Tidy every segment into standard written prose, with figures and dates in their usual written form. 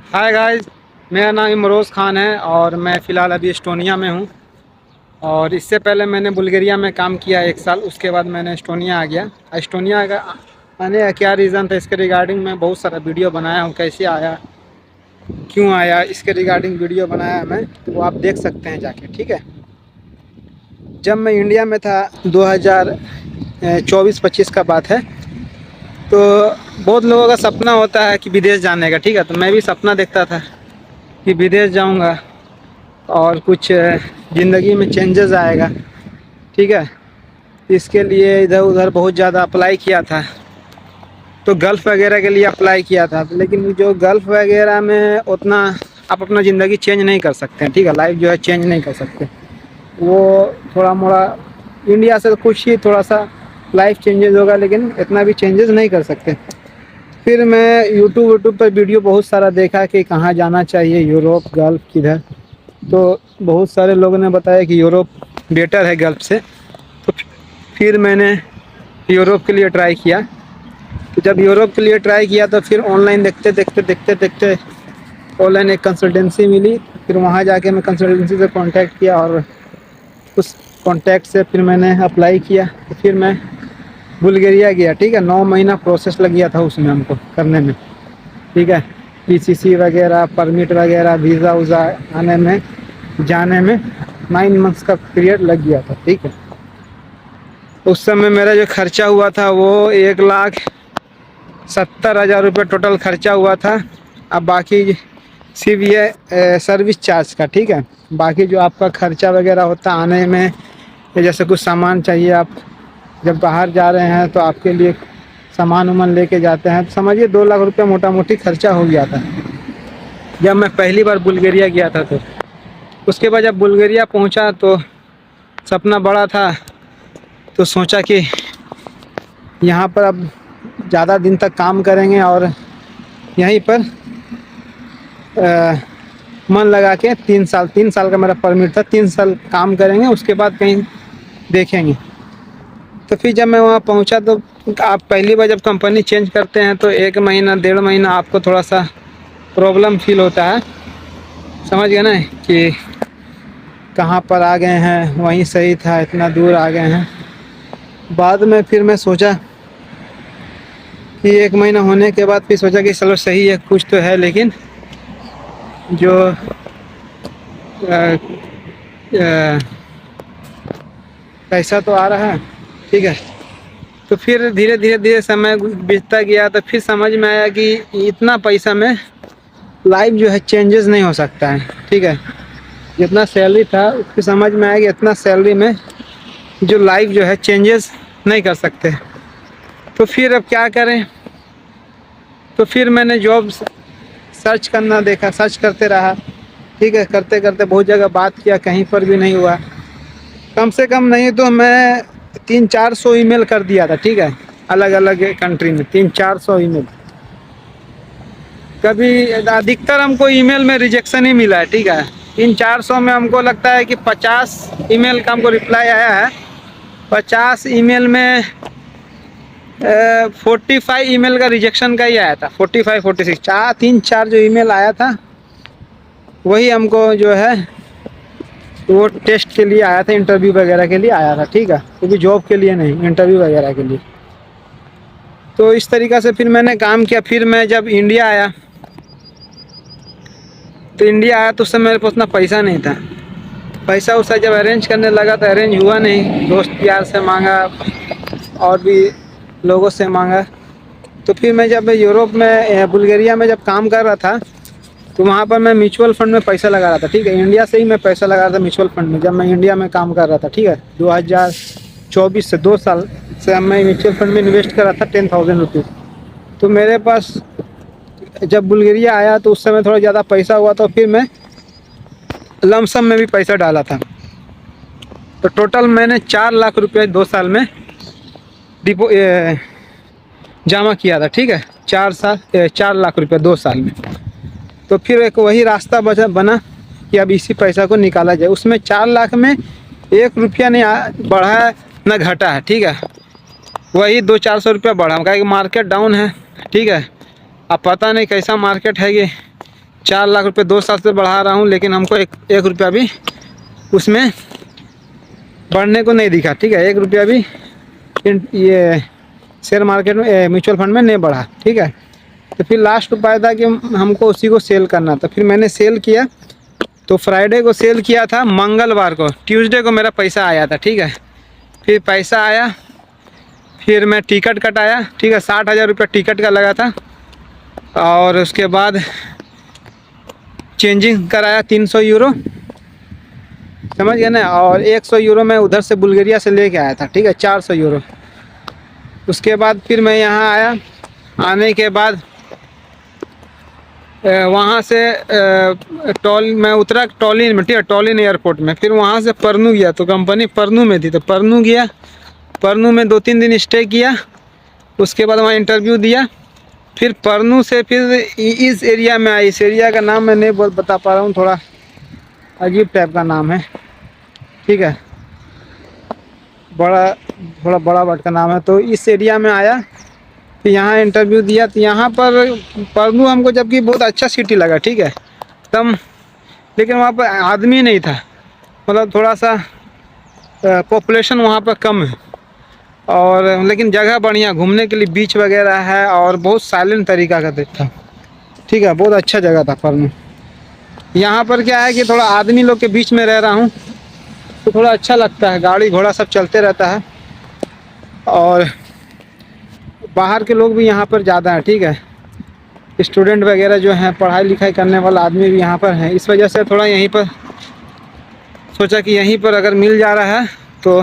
Hi guys, मेरा नाम इमरोज़ खान है और मैं फ़िलहाल अभी एस्टोनिया में हूँ। और इससे पहले मैंने बुल्गारिया में काम किया 1 साल, उसके बाद मैंने एस्टोनिया आ गया। एस्टोनिया का आने का क्या रीज़न था, इसके रिगार्डिंग मैं बहुत सारा वीडियो बनाया हूँ, कैसे आया, क्यों आया, इसके रिगार्डिंग वीडियो बनाया मैं, तो वो आप देख सकते हैं जाके, ठीक है। जब मैं इंडिया में था 2024-25 का बात है, तो बहुत लोगों का सपना होता है कि विदेश जाने का, ठीक है। तो मैं भी सपना देखता था कि विदेश जाऊंगा और कुछ ज़िंदगी में चेंजेस आएगा, ठीक है। इसके लिए इधर उधर बहुत ज़्यादा अप्लाई किया था, तो गल्फ़ वगैरह के लिए अप्लाई किया था, लेकिन जो गल्फ़ वगैरह में उतना आप अपना ज़िंदगी चेंज नहीं कर सकते हैं, ठीक है। लाइफ जो है चेंज नहीं कर सकते, वो थोड़ा मोड़ा इंडिया से कुछ ही थोड़ा सा लाइफ चेंजेस होगा, लेकिन इतना भी चेंजेस नहीं कर सकते। फिर मैं यूट्यूब पर वीडियो बहुत सारा देखा कि कहाँ जाना चाहिए, यूरोप, गल्फ़, किधर। तो बहुत सारे लोगों ने बताया कि यूरोप बेटर है गल्फ़ से। तो फिर मैंने यूरोप के लिए ट्राई किया। तो जब यूरोप के लिए ट्राई किया तो फिर ऑनलाइन देखते ऑनलाइन एक कंसल्टेंसी मिली। फिर वहाँ जाके मैं कंसल्टेंसी से कांटेक्ट किया और उस कांटेक्ट से फिर मैंने अप्लाई किया। तो फिर मैं बुल्गारिया गया, ठीक है। 9 महीना प्रोसेस लग गया था उसमें हमको करने में, ठीक है। पीसीसी वगैरह, परमिट वगैरह, वीज़ा वूज़ा आने में, जाने में 9 मंथ्स का पीरियड लग गया था, ठीक है। उस समय मेरा जो खर्चा हुआ था वो 1,70,000 रुपये टोटल खर्चा हुआ था। अब बाकी सिर्फ ये सर्विस चार्ज का, ठीक है। बाकी जो आपका खर्चा वगैरह होता आने में, जैसे कुछ सामान चाहिए, आप जब बाहर जा रहे हैं तो आपके लिए सामान वामान लेके जाते हैं, तो समझिए 2 लाख रुपये मोटा मोटी खर्चा हो गया था जब मैं पहली बार बुल्गारिया गया था। तो उसके बाद जब बुल्गारिया पहुंचा तो सपना बड़ा था, तो सोचा कि यहाँ पर अब ज़्यादा दिन तक काम करेंगे और यहीं पर मन लगा के 3 साल का मेरा परमिट था, 3 साल काम करेंगे, उसके बाद कहीं देखेंगे। तो फिर जब मैं वहाँ पहुँचा तो आप पहली बार जब कंपनी चेंज करते हैं तो 1 महीना 1.5 महीना आपको थोड़ा सा प्रॉब्लम फील होता है, समझ गए ना, कि कहाँ पर आ गए हैं, वहीं सही था, इतना दूर आ गए हैं। बाद में फिर मैं सोचा कि 1 महीना होने के बाद फिर सोचा कि चलो सही है, कुछ तो है, लेकिन जो पैसा तो आ रहा है, ठीक है। तो फिर धीरे समय बीतता गया, तो फिर समझ में आया कि इतना पैसा में लाइफ जो है चेंजेस नहीं हो सकता है, ठीक है। जितना सैलरी था उसकी समझ में आया कि इतना सैलरी में जो लाइफ जो है चेंजेस नहीं कर सकते। तो फिर अब क्या करें, तो फिर मैंने जॉब सर्च करना देखा, सर्च करते रहा, ठीक है। करते करते बहुत जगह बात किया, कहीं पर भी नहीं हुआ। कम से कम नहीं तो मैं 300-400 ईमेल कर दिया था, ठीक है, अलग अलग कंट्री में 300-400 ईमेल। कभी अधिकतर हमको ईमेल में रिजेक्शन ही मिला है, ठीक है। 300-400 में हमको लगता है कि 50 ईमेल का हमको रिप्लाई आया है। 50 ईमेल में 45 ईमेल का रिजेक्शन का ही आया था, 45-46 3-4 जो ईमेल आया था वही हमको जो है वो टेस्ट के लिए आया था, इंटरव्यू वगैरह के लिए आया था, ठीक है। क्योंकि जॉब के लिए नहीं, इंटरव्यू वगैरह के लिए। तो इस तरीक़ा से फिर मैंने काम किया। फिर मैं जब इंडिया आया तो उस समय मेरे पास उतना पैसा नहीं था। पैसा उसा जब अरेंज करने लगा तो अरेंज हुआ नहीं, दोस्त यार से मांगा और भी लोगों से मांगा। तो फिर मैं जब यूरोप में बुल्गारिया में जब काम कर रहा था तो वहाँ पर मैं म्यूचुअल फंड में पैसा लगा रहा था, ठीक है। इंडिया से ही मैं पैसा लगा रहा था म्यूचुअल फंड में, जब मैं इंडिया में काम कर रहा था, ठीक है। 2024 से 2 साल से मैं म्यूचुअल फंड में इन्वेस्ट कर रहा था 10,000 रुपीज़। तो मेरे पास जब बुल्गारिया आया तो उस समय थोड़ा ज़्यादा पैसा हुआ, तो फिर मैं लमसम में भी पैसा डाला था। तो टोटल मैंने 4 लाख रुपये 2 साल में जमा किया था, ठीक है। 4 लाख रुपये 2 साल में। तो फिर एक वही रास्ता बना कि अब इसी पैसा को निकाला जाए। उसमें 4 लाख में 1 रुपया नहीं बढ़ा है न घटा है, ठीक है। वही 200-400 रुपया बढ़ा, क्या कि मार्केट डाउन है, ठीक है। अब पता नहीं कैसा मार्केट है ये, 4 लाख रुपए 2 साल से बढ़ा रहा हूँ, लेकिन हमको एक रुपया भी उसमें बढ़ने को नहीं दिखा, ठीक है। 1 रुपया भी ये शेयर मार्केट में म्यूचुअल फंड में नहीं बढ़ा, ठीक है। तो फिर लास्ट उपाय था कि हमको उसी को सेल करना था। फिर मैंने सेल किया, तो फ्राइडे को सेल किया था, मंगलवार को, ट्यूसडे को मेरा पैसा आया था, ठीक है। फिर पैसा आया, फिर मैं टिकट कटाया, ठीक है। 60,000 रुपये टिकट का लगा था, और उसके बाद चेंजिंग कराया 300 यूरो, समझ गए ना। और 100 यूरो मैं उधर से बुल्गारिया से लेके आया था, ठीक है, 400 यूरो। उसके बाद फिर मैं यहाँ आया, आने के बाद वहाँ से मैं उतरा टॉलिन में, ठीक है, टॉलिन एयरपोर्ट में। फिर वहाँ से परनू गया, तो कंपनी परनू में थी, तो परनू गया, परनू में 2-3 दिन स्टे किया। उसके बाद वहाँ इंटरव्यू दिया। फिर परनू से फिर इस एरिया में आई। इस एरिया का नाम मैं नहीं बता पा रहा हूँ, थोड़ा अजीब टाइप का नाम है, ठीक है, थोड़ा बड़ा वर्ड का नाम है। तो इस एरिया में आया, फिर यहाँ इंटरव्यू दिया। तो यहाँ पर परनू हमको जबकि बहुत अच्छा सिटी लगा, ठीक है, तब, लेकिन वहाँ पर आदमी नहीं था, मतलब थोड़ा सा पॉपुलेशन वहाँ पर कम है, और लेकिन जगह बढ़िया, घूमने के लिए बीच वगैरह है, और बहुत साइलेंट तरीका का था, ठीक है, बहुत अच्छा जगह था परनू। यहाँ पर क्या है कि थोड़ा आदमी लोग के बीच में रह रहा हूँ, तो थोड़ा अच्छा लगता है, गाड़ी घोड़ा सब चलते रहता है, और बाहर के लोग भी यहाँ पर ज़्यादा हैं, ठीक है, स्टूडेंट वगैरह जो हैं, पढ़ाई लिखाई करने वाला आदमी भी यहाँ पर हैं। इस वजह से थोड़ा यहीं पर सोचा कि यहीं पर अगर मिल जा रहा है तो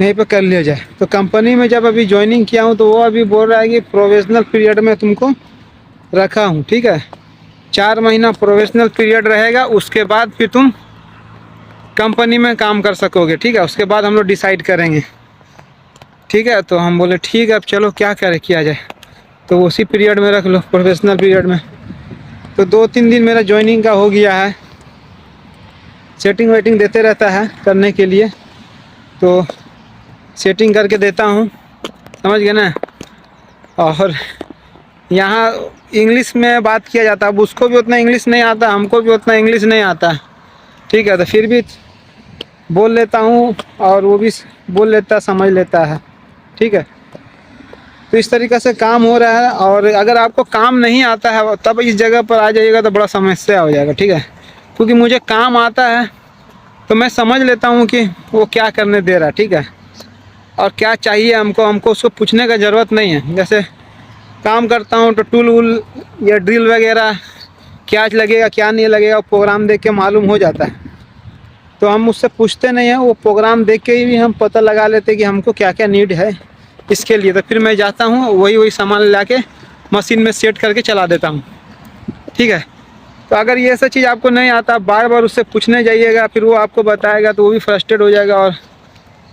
यहीं पर कर लिया जाए। तो कंपनी में जब अभी ज्वाइनिंग किया हूँ, तो वो अभी बोल रहा है कि प्रोविजनल पीरियड में तुमको रखा हूँ, ठीक है, 4 महीना प्रोविजनल पीरियड रहेगा, उसके बाद फिर तुम कंपनी में काम कर सकोगे, ठीक है, उसके बाद हम लोग डिसाइड करेंगे, ठीक है। तो हम बोले ठीक है, अब चलो क्या किया जाए, तो उसी पीरियड में रख लो, प्रोफेशनल पीरियड में। तो 2-3 दिन मेरा ज्वाइनिंग का हो गया है, सेटिंग वेटिंग देते रहता है करने के लिए, तो सेटिंग करके देता हूँ, समझ गए ना। और यहाँ इंग्लिश में बात किया जाता है, अब उसको भी उतना इंग्लिश नहीं आता, हमको भी उतना इंग्लिश नहीं आता, ठीक है, तो फिर भी बोल लेता हूँ, और वो भी बोल लेता, समझ लेता है, ठीक है। तो इस तरीक़े से काम हो रहा है। और अगर आपको काम नहीं आता है तब इस जगह पर आ जाइएगा तो बड़ा समस्या हो जाएगा, ठीक है, क्योंकि मुझे काम आता है तो मैं समझ लेता हूँ कि वो क्या करने दे रहा है, ठीक है, और क्या चाहिए हमको उसको पूछने का ज़रूरत नहीं है। जैसे काम करता हूँ तो टूल वूल या ड्रिल वगैरह क्या लगेगा क्या नहीं लगेगा, प्रोग्राम देख के मालूम हो जाता है, तो हम उससे पूछते नहीं हैं, वो प्रोग्राम देख के ही हम पता लगा लेते कि हमको क्या क्या नीड है इसके लिए। तो फिर मैं जाता हूँ, वही सामान ला के मशीन में सेट करके चला देता हूँ, ठीक है। तो अगर ये ऐसा चीज़ आपको नहीं आता, बार बार उससे पूछने जाइएगा, फिर वो आपको बताएगा, तो वो भी फ्रस्ट्रेट हो जाएगा और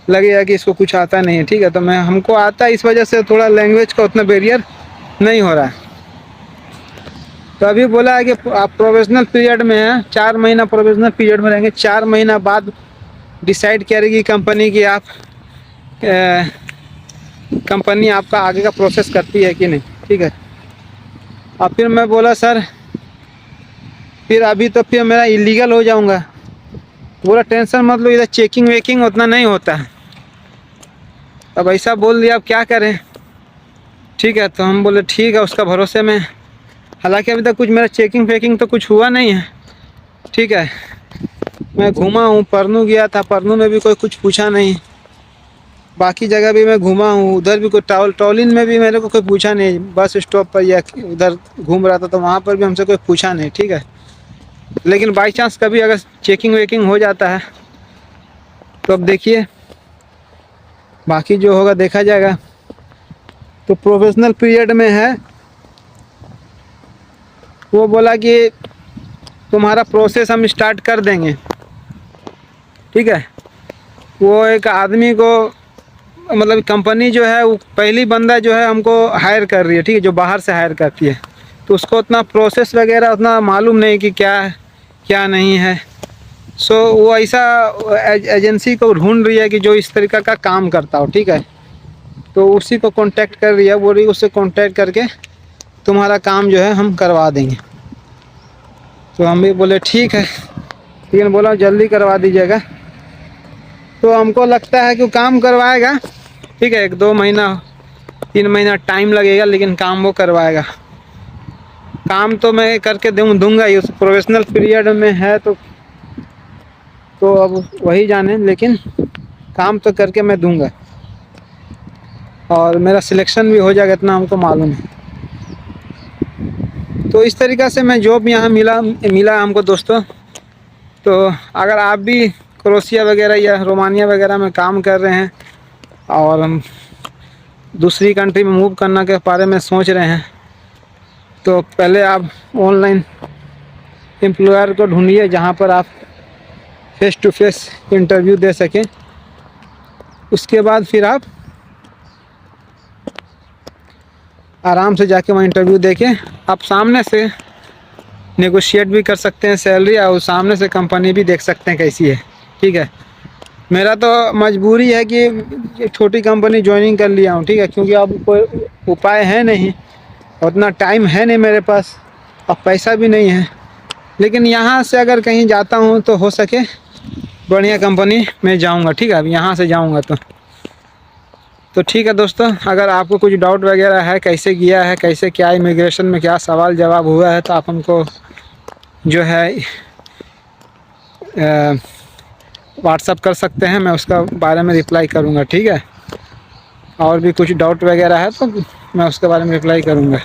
लगेगा कि इसको कुछ आता नहीं है, ठीक है। तो हमको आता है, इस वजह से थोड़ा लैंग्वेज का उतना बैरियर नहीं हो रहा है। तो अभी बोला है कि आप प्रोविजनल पीरियड में हैं, 4 महीना प्रोविजनल पीरियड में रहेंगे, 4 महीना बाद डिसाइड करेगी कंपनी कि आप कंपनी आपका आगे का प्रोसेस करती है कि नहीं, ठीक है। और फिर मैं बोला सर फिर अभी तो फिर मेरा इलीगल हो जाऊंगा। बोला टेंशन मत लो, इधर चेकिंग वेकिंग उतना नहीं होता है। अब ऐसा बोल दिया, अब क्या करें, ठीक है। तो हम बोले ठीक है, उसका भरोसे में, हालांकि अभी तक कुछ मेरा चेकिंग फेकिंग तो कुछ हुआ नहीं है, ठीक है। मैं घूमा हूँ, परनू गया था, परनू में भी कोई कुछ पूछा नहीं, बाकी जगह भी मैं घूमा हूँ, उधर भी कोई टॉलिन में भी मेरे को कोई पूछा नहीं, बस स्टॉप पर या उधर घूम रहा था तो वहाँ पर भी हमसे कोई पूछा नहीं, ठीक है। लेकिन बाई चांस कभी अगर चेकिंग वेकिंग हो जाता है तो अब देखिए, बाकी जो होगा देखा जाएगा। तो प्रोफेशनल पीरियड में है, वो बोला कि तुम्हारा प्रोसेस हम स्टार्ट कर देंगे, ठीक है। वो एक आदमी को, मतलब कंपनी जो है वो पहली बंदा जो है हमको हायर कर रही है, ठीक है, जो बाहर से हायर करती है, तो उसको उतना प्रोसेस वगैरह उतना मालूम नहीं कि क्या नहीं है। सो वो ऐसा एजेंसी को ढूंढ रही है कि जो इस तरीक़ा का काम करता हो, ठीक है। तो उसी को कांटेक्ट कर रही है, बोल रही उससे कांटेक्ट करके तुम्हारा काम जो है हम करवा देंगे, तो हम भी बोले ठीक है, लेकिन बोला जल्दी करवा दीजिएगा। तो हमको लगता है कि वो काम करवाएगा, ठीक है, 1-2 महीना 3 महीना टाइम लगेगा, लेकिन काम वो करवाएगा। काम तो मैं करके दूंगा ही, उस प्रोफेशनल पीरियड में है तो अब वही जाने, लेकिन काम तो करके मैं दूंगा और मेरा सिलेक्शन भी हो जाएगा, इतना हमको मालूम है। तो इस तरीक़ा से मैं जॉब यहाँ मिला हमको दोस्तों। तो अगर आप भी क्रोएशिया वगैरह या रोमानिया वगैरह में काम कर रहे हैं और हम दूसरी कंट्री में मूव करने के बारे में सोच रहे हैं, तो पहले आप ऑनलाइन एम्प्लॉयर को ढूंढिए जहाँ पर आप फेस टू फेस इंटरव्यू दे सकें। उसके बाद फिर आप आराम से जाके वहाँ इंटरव्यू दे के आप सामने से नेगोशिएट भी कर सकते हैं सैलरी, और सामने से कंपनी भी देख सकते हैं कैसी है, ठीक है। मेरा तो मजबूरी है कि छोटी कंपनी ज्वाइनिंग कर लिया हूँ, ठीक है, क्योंकि अब कोई उपाय है नहीं, उतना टाइम है नहीं मेरे पास, अब पैसा भी नहीं है। लेकिन यहाँ से अगर कहीं जाता हूँ तो हो सके बढ़िया कंपनी में जाऊँगा, ठीक है। अब यहाँ से जाऊँगा तो ठीक है दोस्तों, अगर आपको कुछ डाउट वगैरह है, कैसे किया है, कैसे क्या इमिग्रेशन में क्या सवाल जवाब हुआ है, तो आप हमको जो है व्हाट्सअप कर सकते हैं, मैं उसका बारे में रिप्लाई करूँगा, ठीक है। और भी कुछ डाउट वगैरह है तो मैं उसके बारे में रिप्लाई करूँगा।